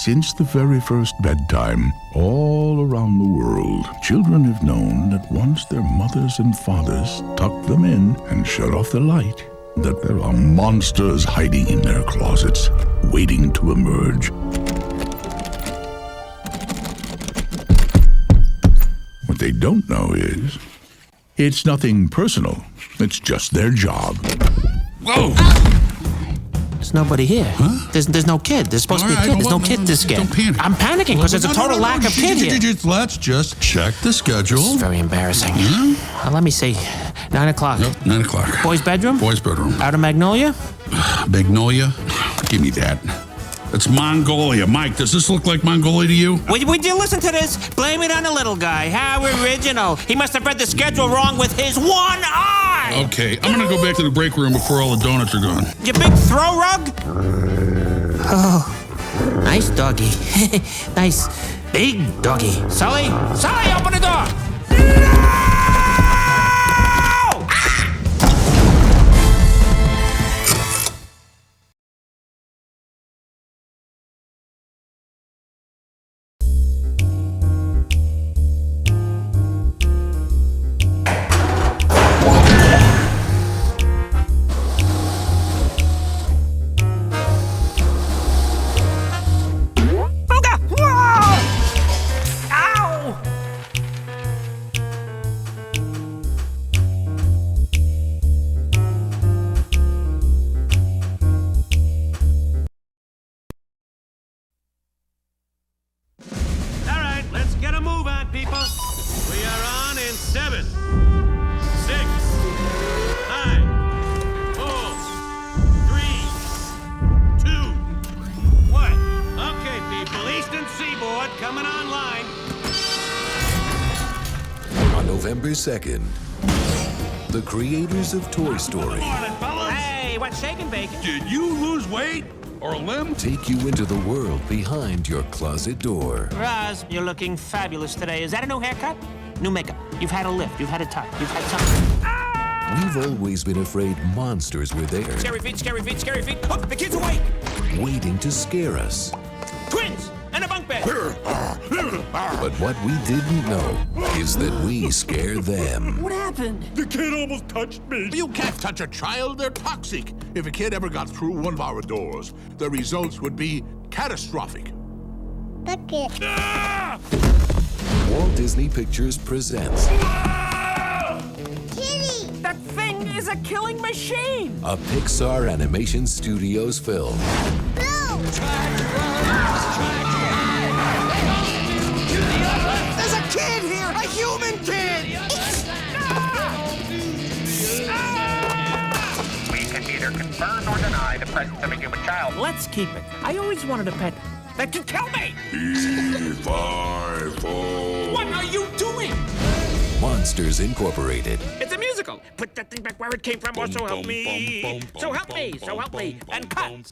Since the very first bedtime, all around the world, children have known that once their mothers and fathers tuck them in and shut off the light, that there are monsters hiding in their closets, waiting to emerge. What they don't know is, it's nothing personal. It's just their job. Whoa! There's nobody here. Huh? There's no kid. There's supposed to be a kid. There's no kid to scare. Don't panic. I'm panicking because there's a total lack of kid here. Let's just check the schedule. It's very embarrassing. Let me see. 9 o'clock. Yep, 9 o'clock. Boys' bedroom? Boys' bedroom. Out of Magnolia? Magnolia? Give me that. It's Mongolia. Mike, does this look like Mongolia to you? Would you listen to this? Blame it on the little guy. How original. He must have read the schedule wrong with his one eye. Okay, I'm gonna go back to the break room before all the donuts are gone. Your big throw rug? Oh, nice doggy. Nice big doggy. Sully, open the door. November 2nd, the creators of Toy Story Hey, what's shaking, bacon? Did you lose weight or a limb? take you into the world behind your closet door. Roz, you're looking fabulous today. Is that a new haircut? New makeup. You've had a lift. You've had a tuck. You've had something. We've always been afraid monsters were there, Scary feet, scary feet, scary feet. Oh, the kid's awake. waiting to scare us. Twins and a bunk bed. But what we didn't know is that we scare them. What happened? The kid almost touched me. You can't touch a child, they're toxic. If a kid ever got through one of our doors, the results would be catastrophic. Bucket. Walt Disney Pictures presents Kitty! That thing is a killing machine. a Pixar Animation Studios film. Blue! There's a kid here! A human kid! We can either confirm or deny the presence of a human child. Let's keep it. I always wanted a pet that could kill me. What are you doing? Monsters Incorporated. It's a musical. Put that thing back where it came from, or so help me. So help me. So help me. And cut.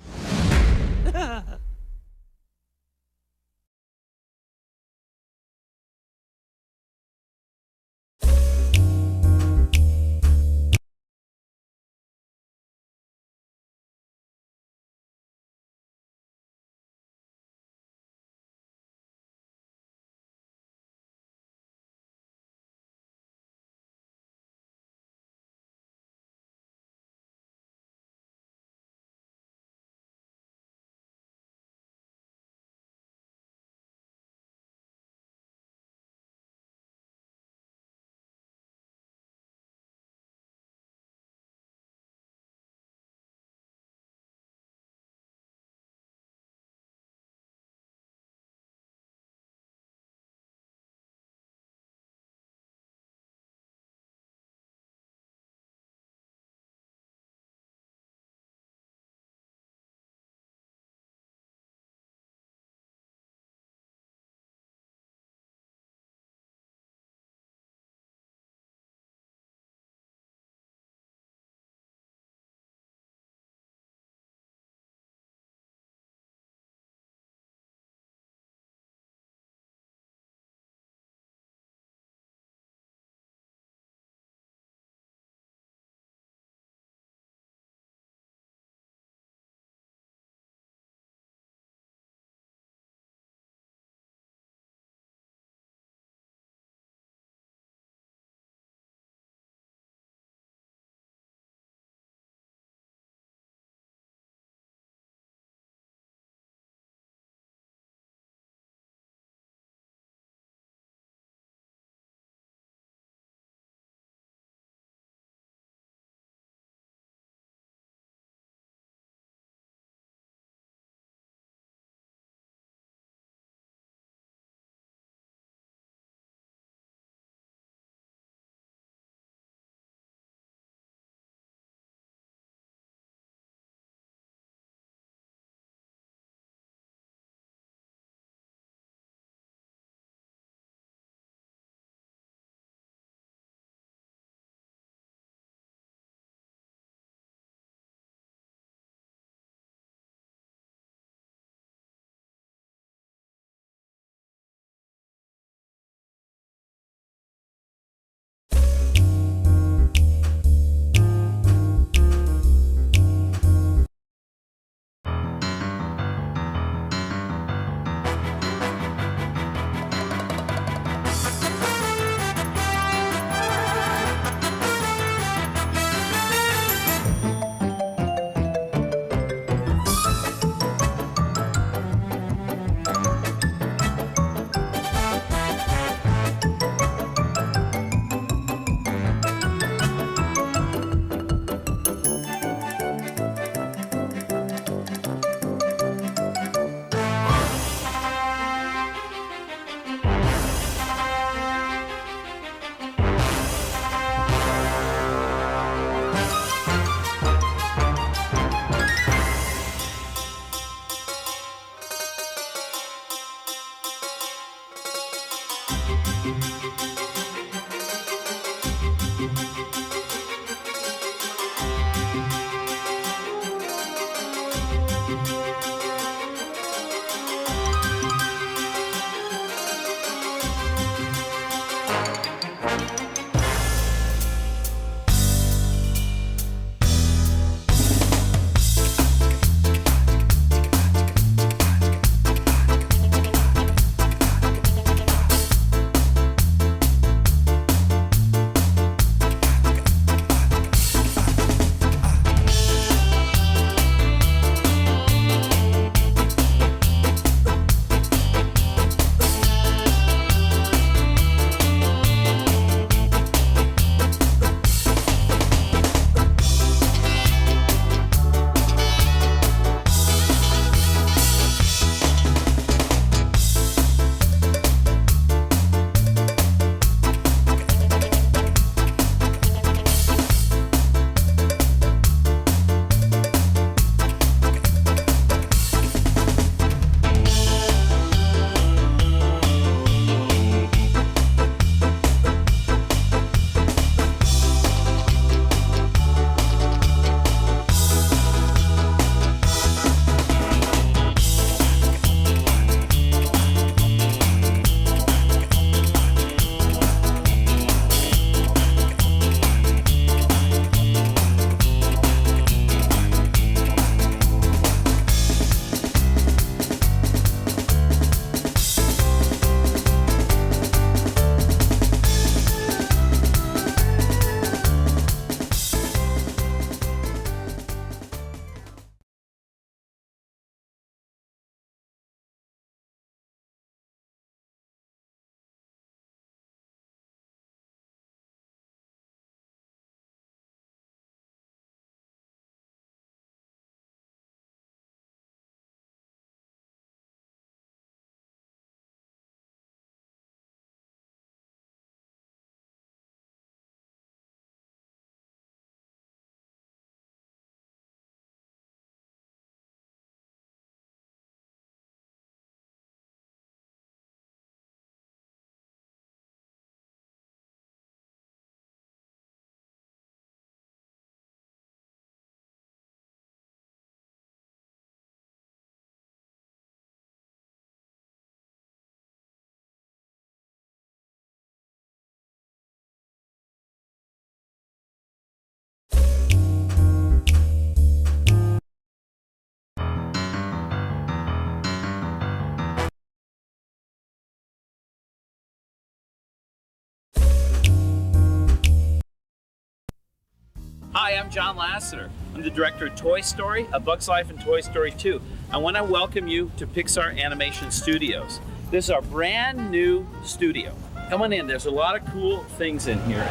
Hi, I'm John Lasseter. I'm the director of Toy Story, A Bug's Life, and Toy Story 2. I want to welcome you to Pixar Animation Studios. This is our brand new studio. Come on in, there's a lot of cool things in here.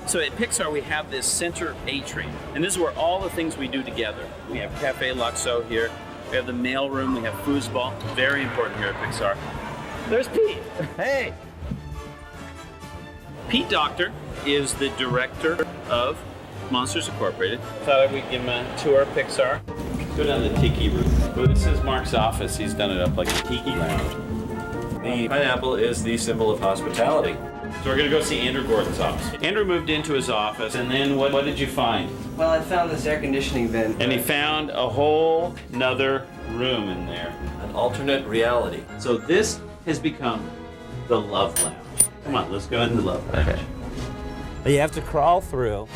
So at Pixar, we have this center atrium, and this is where all the things we do together. We have Cafe Luxo here, we have the mail room, we have foosball, very important here at Pixar. There's Pete. Hey. Pete Docter is the director of Monsters Incorporated. Thought we'd give him a tour of Pixar. Go down to the tiki room. Well, this is Mark's office. He's done it up like a tiki lounge. The pineapple is the symbol of hospitality. So we're gonna go see Andrew Gordon's office. Andrew moved into his office, and then what did you find? Well, I found this air conditioning vent. And he found a whole nother room in there. An alternate reality. So this has become the Love Lounge. Come on, let's go into the Love Lounge. Okay. You have to crawl through.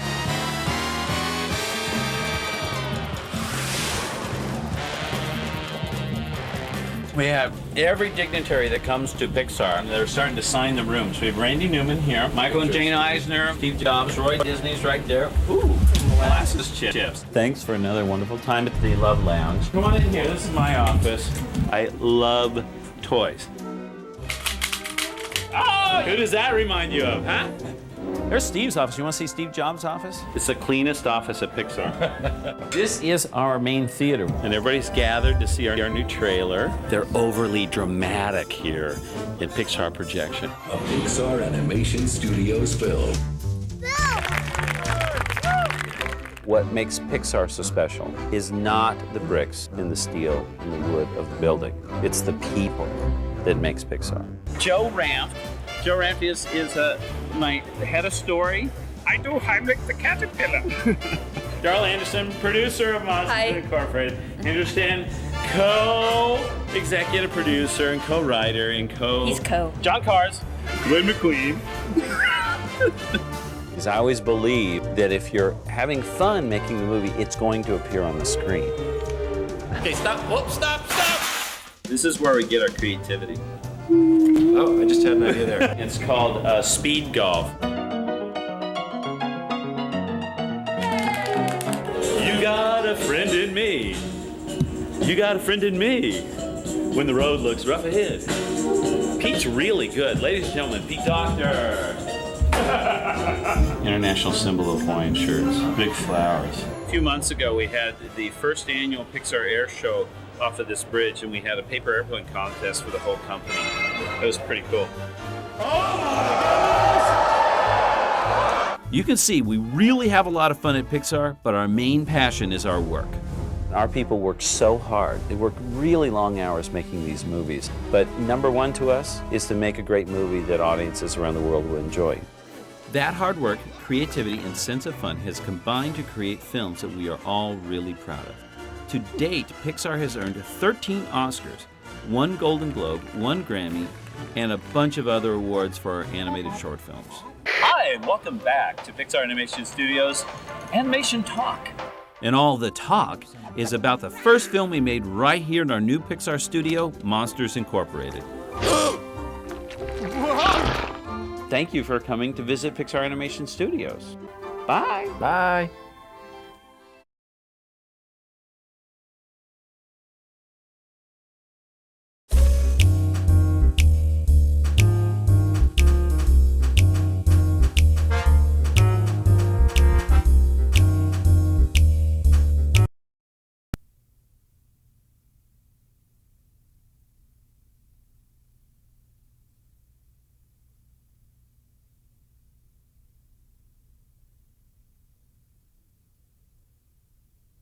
We have every dignitary that comes to Pixar, and they're starting to sign the rooms. We have Randy Newman here, Michael and Jane Eisner, Steve Jobs, Roy Disney's right there. Ooh, molasses chips. Thanks for another wonderful time at the Love Lounge. Come on in here, this is my office. I love toys. Oh, who does that remind you of, huh? There's Steve's office. You want to see Steve Jobs' office? It's the cleanest office at Pixar. This is our main theater, and everybody's gathered to see our new trailer. They're overly dramatic here in Pixar projection. A Pixar Animation Studios film. What makes Pixar so special is not the bricks and the steel and the wood of the building. It's the people that makes Pixar. Joe Ramp. Joe Ramp is my head of story. I do Heimlich the Caterpillar. Darla Anderson, producer of Monsters Incorporated. Anderson, co-executive producer and co-writer and He's co. John Cars. Glenn Mcqueen. I always believe that if you're having fun making the movie, it's going to appear on the screen. Okay, stop. Whoop, stop. This is where we get our creativity. Oh, I just had an idea there. It's called speed golf. You got a friend in me. You got a friend in me. When the road looks rough ahead. Pete's really good. Ladies and gentlemen, Pete Docter. International symbol of Hawaiian shirts. Big flowers. A few months ago, we had the first annual Pixar Air Show off of this bridge, and we had a paper airplane contest for the whole company. It was pretty cool. You can see we really have a lot of fun at Pixar, but our main passion is our work. Our people work so hard. They work really long hours making these movies. But number one to us is to make a great movie that audiences around the world will enjoy. That hard work, creativity, and sense of fun has combined to create films that we are all really proud of. To date, Pixar has earned 13 Oscars, 1 Golden Globe, 1 Grammy, and a bunch of other awards for our animated short films. Hi, and welcome back to Pixar Animation Studios Animation Talk. And all the talk is about the first film we made right here in our new Pixar studio, Monsters Incorporated. Thank you for coming to visit Pixar Animation Studios. Bye. Bye.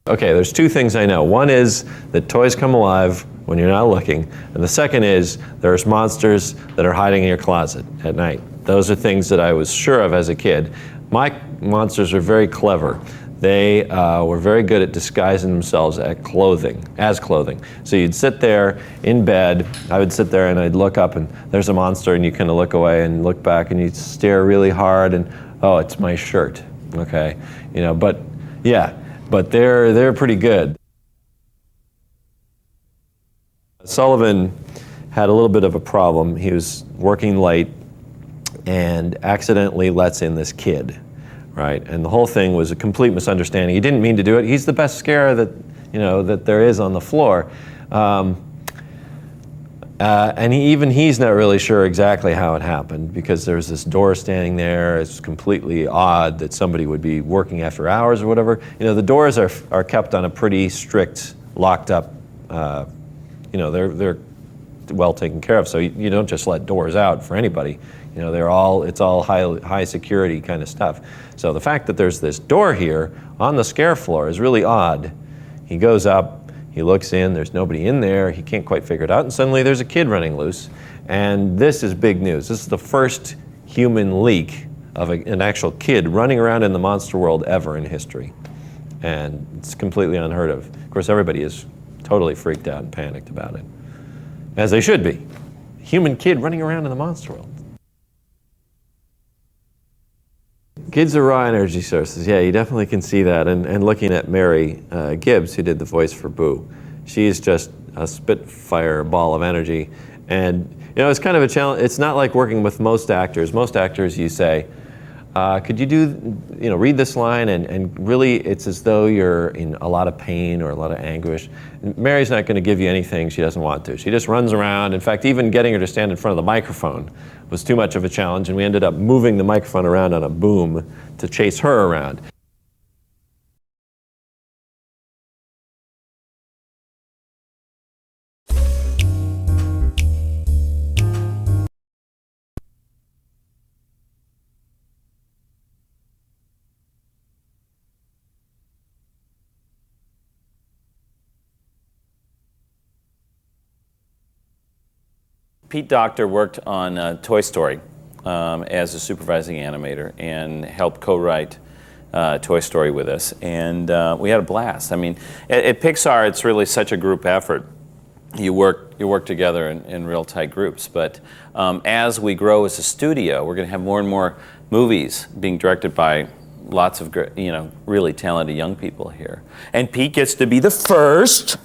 Okay, there's two things I know. One is that toys come alive when you're not looking, and the second is there's monsters that are hiding in your closet at night. Those are things that I was sure of as a kid. My monsters are very clever. They were very good at disguising themselves as clothing. So you'd sit there in bed, I would sit there and I'd look up and there's a monster and you kind of look away and look back and you stare really hard and, oh, it's my shirt, okay? You know, but yeah. But they're pretty good. Sullivan had a little bit of a problem. He was working late and accidentally lets in this kid, right? And the whole thing was a complete misunderstanding. He didn't mean to do it. He's the best scarer that, you know, that there is on the floor. And even he's not really sure exactly how it happened, because there's this door standing there. It's completely odd that somebody would be working after hours or whatever. You know, the doors are kept on a pretty strict, locked up, you know, they're well taken care of. So you don't just let doors out for anybody. You know, it's all high security kind of stuff. So the fact that there's this door here on the scare floor is really odd. He goes up, he looks in, there's nobody in there, he can't quite figure it out, and suddenly there's a kid running loose. And this is big news. This is the first human leak of an actual kid running around in the monster world ever in history. And it's completely unheard of. Of course, everybody is totally freaked out and panicked about it, as they should be. Human kid running around in the monster world. Kids are raw energy sources. Yeah, you definitely can see that. And looking at Mary Gibbs, who did the voice for Boo, she's just a spitfire ball of energy. And you know, it's kind of a challenge. It's not like working with most actors. Most actors, you say, could you do, you know, read this line, and really it's as though you're in a lot of pain or a lot of anguish. And Mary's not going to give you anything she doesn't want to. She just runs around. In fact, even getting her to stand in front of the microphone was too much of a challenge, and we ended up moving the microphone around on a boom to chase her around. Pete Docter worked on Toy Story as a supervising animator and helped co-write Toy Story with us, and we had a blast. I mean, at Pixar, it's really such a group effort. You work together in real tight groups, but as we grow as a studio, we're going to have more and more movies being directed by lots of, you know, really talented young people here. And Pete gets to be the first.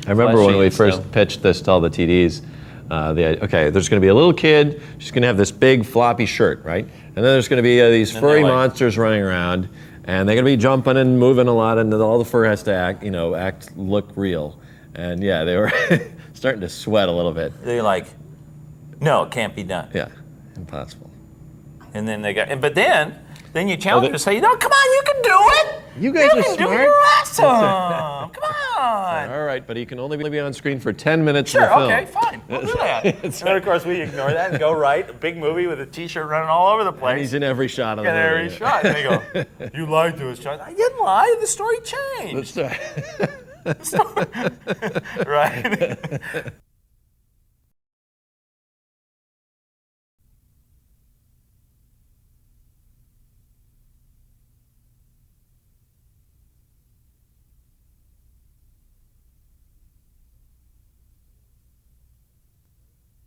I remember when we first pitched this to all the TDs, okay, there's going to be a little kid, she's going to have this big floppy shirt, right? And then there's going to be these furry monsters running around, and they're going to be jumping and moving a lot, and all the fur has to act, you know, look real. And yeah, they were starting to sweat a little bit. They're like, no, it can't be done. Yeah, impossible. And then but then you challenge them to say, no, come on, you can do it. You guys are smart. You're awesome. Come on. All right, but he can only be on screen for 10 minutes Sure, in the film. okay, fine. We'll do that. And then, of course, we ignore that and go write a big movie with a T-shirt running all over the place. And he's in every shot of the movie. Every shot. And they go, you lied to us, John. I didn't lie. The story changed. Right?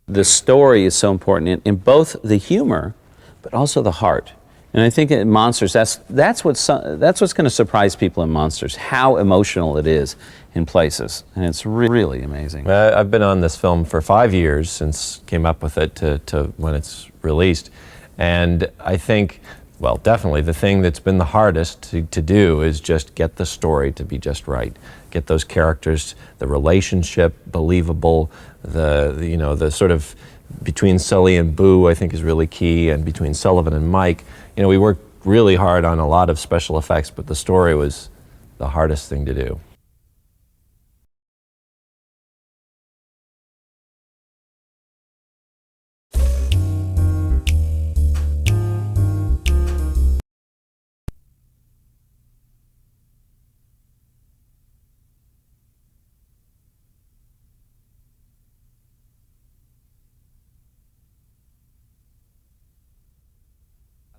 The story is so important in both the humor, but also the heart. And I think in Monsters, that's what's going to surprise people in Monsters, how emotional it is in places, and it's really amazing. I've been on this film for 5 years since came up with it to when it's released, and I think, well, definitely the thing that's been the hardest to do is just get the story to be just right. Get those characters, the relationship believable, the sort of between Sully and Boo, I think, is really key, and between Sullivan and Mike. You know, we worked really hard on a lot of special effects, but the story was the hardest thing to do.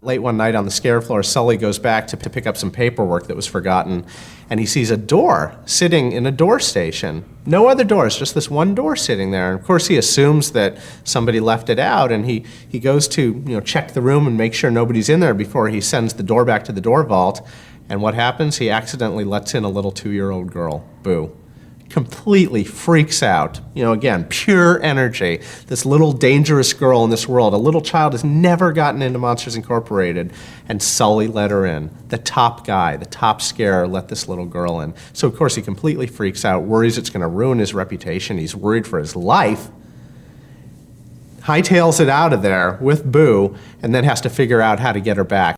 Late one night on the scare floor, Sully goes back to pick up some paperwork that was forgotten, and he sees a door sitting in a door station. No other doors, just this one door sitting there. And of course he assumes that somebody left it out, and he goes to check the room and make sure nobody's in there before he sends the door back to the door vault. And what happens? He accidentally lets in a little 2-year-old girl, Boo. completely freaks out. You know, again, pure energy. This little dangerous girl in this world, a little child has never gotten into Monsters Incorporated, and Sully let her in. The top guy, the top scarer let this little girl in. So of course he completely freaks out, worries it's gonna ruin his reputation, he's worried for his life, hightails it out of there with Boo, and then has to figure out how to get her back.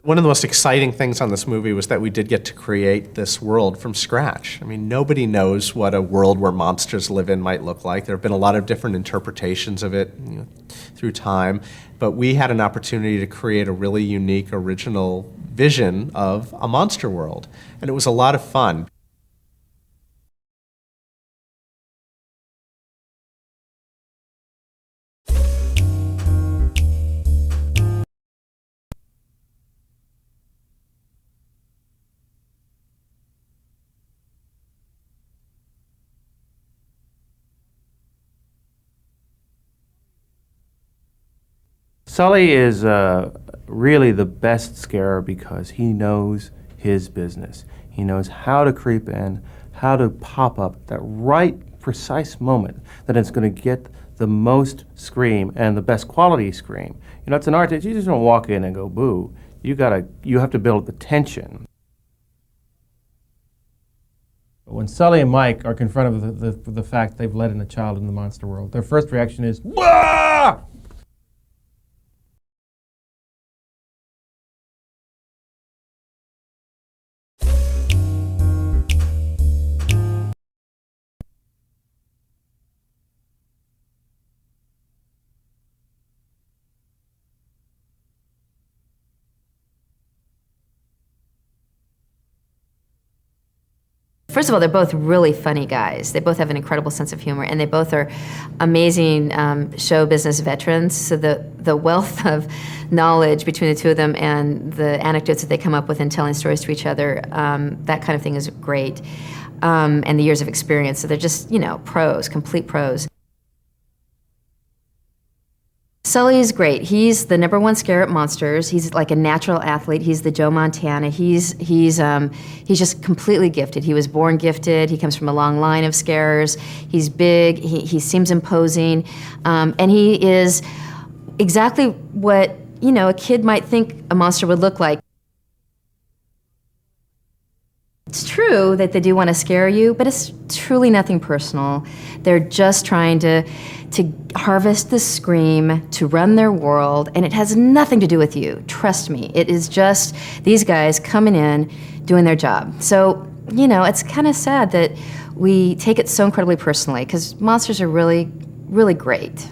One of the most exciting things on this movie was that we did get to create this world from scratch. I mean, nobody knows what a world where monsters live in might look like. There have been a lot of different interpretations of it, you know, through time, but we had an opportunity to create a really unique, original vision of a monster world, and it was a lot of fun. Sully is really the best scarer because he knows his business. He knows how to creep in, how to pop up at that right precise moment that it's going to get the most scream and the best quality scream. You know, it's an art that you just don't walk in and go boo. You have to build the tension. When Sully and Mike are confronted with the fact they've let in a child in the monster world, their first reaction is, "Wah!" First of all, they're both really funny guys. They both have an incredible sense of humor, and they both are amazing show business veterans. So the wealth of knowledge between the two of them and the anecdotes that they come up with in telling stories to each other, that kind of thing is great. And the years of experience. So they're just, you know, pros, complete pros. Sully's great. He's the #1 scare at monsters. He's like a natural athlete. He's the Joe Montana. He's just completely gifted. He was born gifted. He comes from a long line of scarers. He's big. He seems imposing, and he is exactly what, you know, a kid might think a monster would look like. It's true that they do want to scare you, but it's truly nothing personal. They're just trying to harvest the scream, to run their world, and it has nothing to do with you. Trust me. It is just these guys coming in, doing their job. So, you know, it's kind of sad that we take it so incredibly personally, because monsters are really, really great.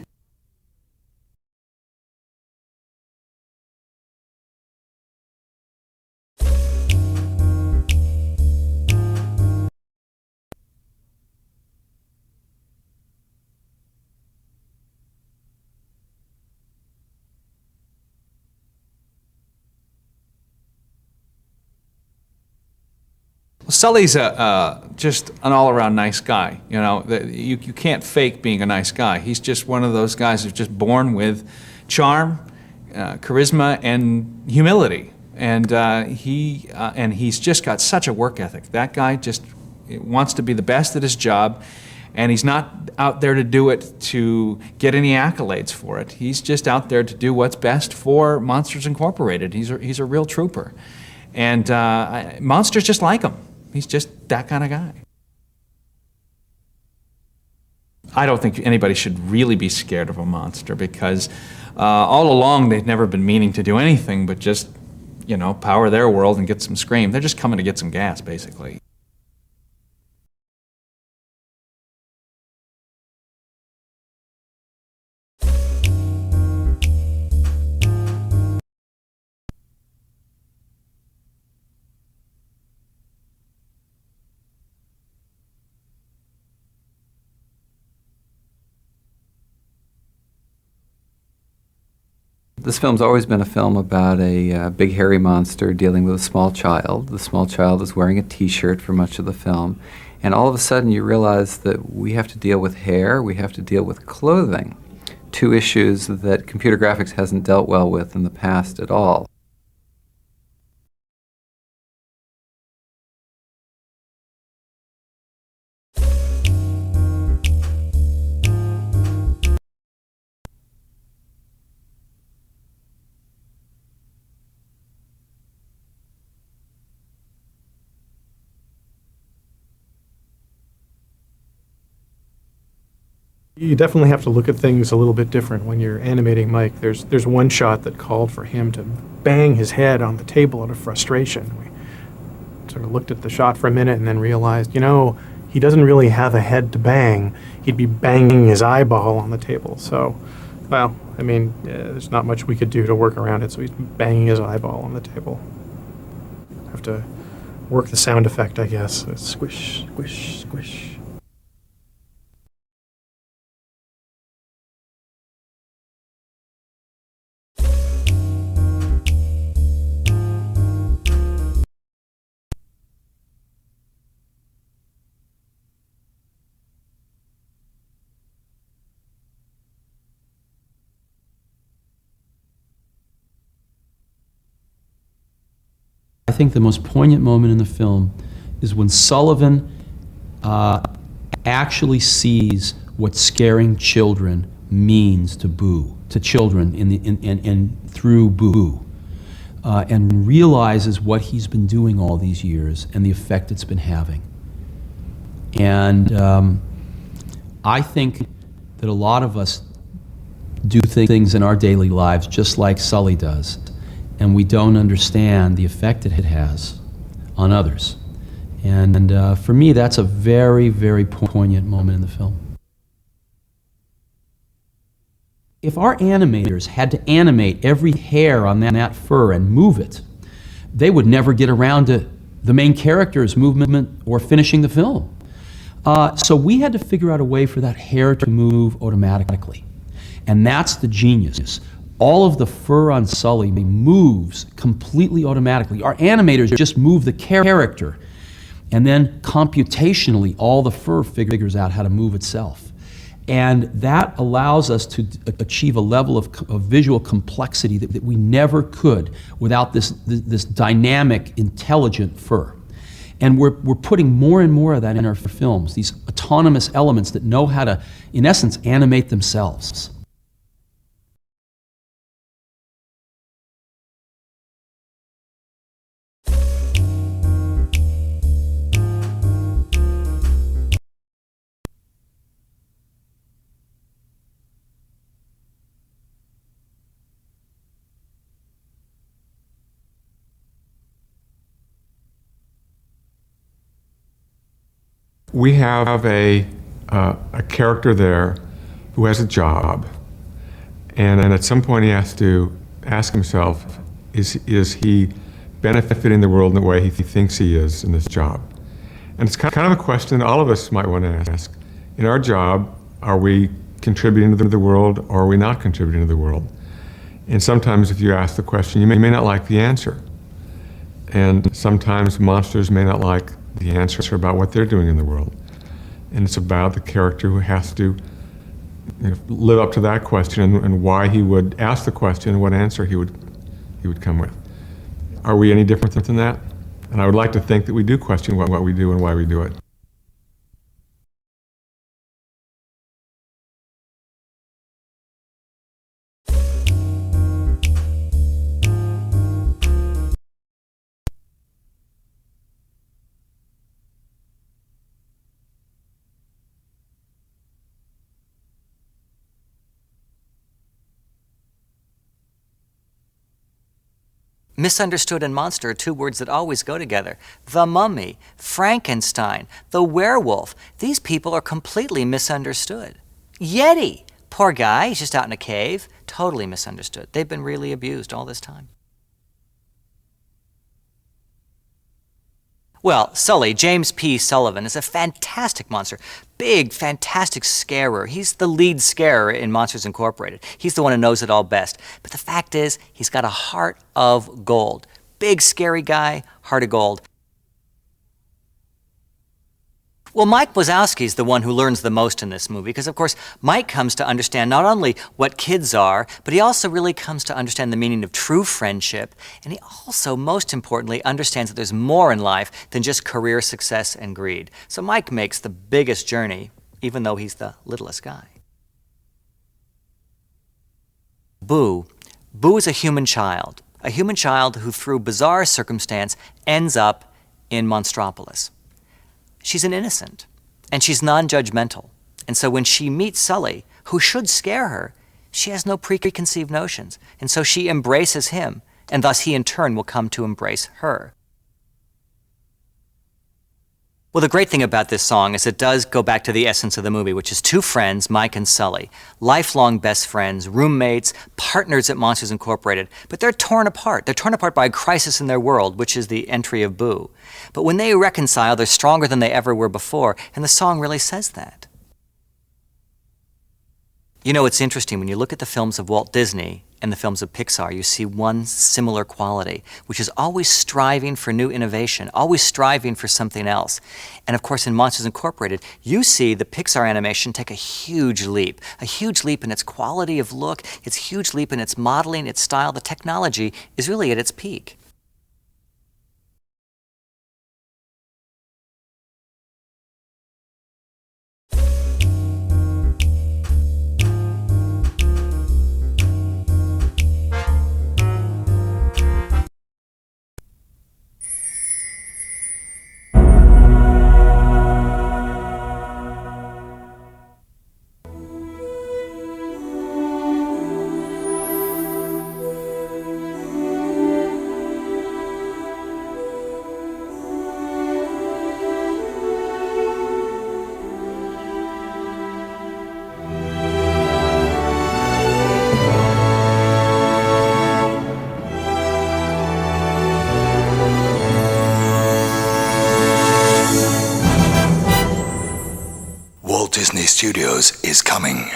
Sully's just an all-around nice guy. You know, you can't fake being a nice guy. He's just one of those guys who's just born with charm, charisma, and humility. And he's just got such a work ethic. That guy just wants to be the best at his job, and he's not out there to do it to get any accolades for it. He's just out there to do what's best for Monsters Incorporated. He's a real trooper. And monsters just like him. He's just that kind of guy. I don't think anybody should really be scared of a monster, because all along they've never been meaning to do anything but just, you know, power their world and get some scream. They're just coming to get some gas, basically. This film's always been a film about a big hairy monster dealing with a small child. The small child is wearing a t-shirt for much of the film, and all of a sudden you realize that we have to deal with hair, we have to deal with clothing, two issues that computer graphics hasn't dealt well with in the past at all. You definitely have to look at things a little bit different when you're animating Mike. There's one shot that called for him to bang his head on the table out of frustration. We sort of looked at the shot for a minute and then realized, you know, he doesn't really have a head to bang. He'd be banging his eyeball on the table. So, well, I mean, there's not much we could do to work around it, so he's banging his eyeball on the table. Have to work the sound effect, I guess. Squish, squish, squish. I think the most poignant moment in the film is when Sullivan actually sees what scaring children means to Boo, to children and through Boo, and realizes what he's been doing all these years and the effect it's been having. And I think that a lot of us do things in our daily lives just like Sully does, and we don't understand the effect it has on others. And for me, that's a very, very poignant moment in the film. If our animators had to animate every hair on that fur and move it, they would never get around to the main character's movement or finishing the film. So we had to figure out a way for that hair to move automatically. And that's the genius. All of the fur on Sully moves completely automatically. Our animators just move the character, and then computationally all the fur figures out how to move itself. And that allows us to achieve a level of visual complexity that we never could without this dynamic, intelligent fur. And we're putting more and more of that in our films, these autonomous elements that know how to, in essence, animate themselves. We have a character there who has a job, and at some point he has to ask himself, is he benefiting the world in the way he thinks he is in this job? And it's kind of a question that all of us might want to ask. In our job, are we contributing to the world, or are we not contributing to the world? And sometimes if you ask the question, you may not like the answer. And sometimes monsters may not like the answer about what they're doing in the world. And it's about the character who has to live up to that question and why he would ask the question and what answer he would come with. Are we any different than that? And I would like to think that we do question what we do and why we do it. Misunderstood and monster are two words that always go together. The Mummy, Frankenstein, the werewolf. These people are completely misunderstood. Yeti, poor guy, he's just out in a cave. Totally misunderstood. They've been really abused all this time. Well, Sully, James P. Sullivan, is a fantastic monster. Big, fantastic scarer. He's the lead scarer in Monsters Incorporated. He's the one who knows it all best. But the fact is, he's got a heart of gold. Big, scary guy, heart of gold. Well, Mike Wazowski's the one who learns the most in this movie because, of course, Mike comes to understand not only what kids are, but he also really comes to understand the meaning of true friendship, and he also, most importantly, understands that there's more in life than just career success and greed. So Mike makes the biggest journey, even though he's the littlest guy. Boo. Boo is a human child who, through bizarre circumstance, ends up in Monstropolis. She's an innocent, and she's non-judgmental, And so when she meets Sully, who should scare her, she has no preconceived notions. And so she embraces him, and thus he in turn will come to embrace her. Well, the great thing about this song is it does go back to the essence of the movie, which is two friends, Mike and Sully, lifelong best friends, roommates, partners at Monsters Incorporated, but they're torn apart. They're torn apart by a crisis in their world, which is the entry of Boo. But when they reconcile, they're stronger than they ever were before, and the song really says that. You know, it's interesting, when you look at the films of Walt Disney and the films of Pixar, you see one similar quality, which is always striving for new innovation, always striving for something else. And of course, in Monsters Incorporated, you see the Pixar animation take a huge leap in its quality of look, its huge leap in its modeling, its style. The technology is really at its peak. Walt Disney Studios is coming.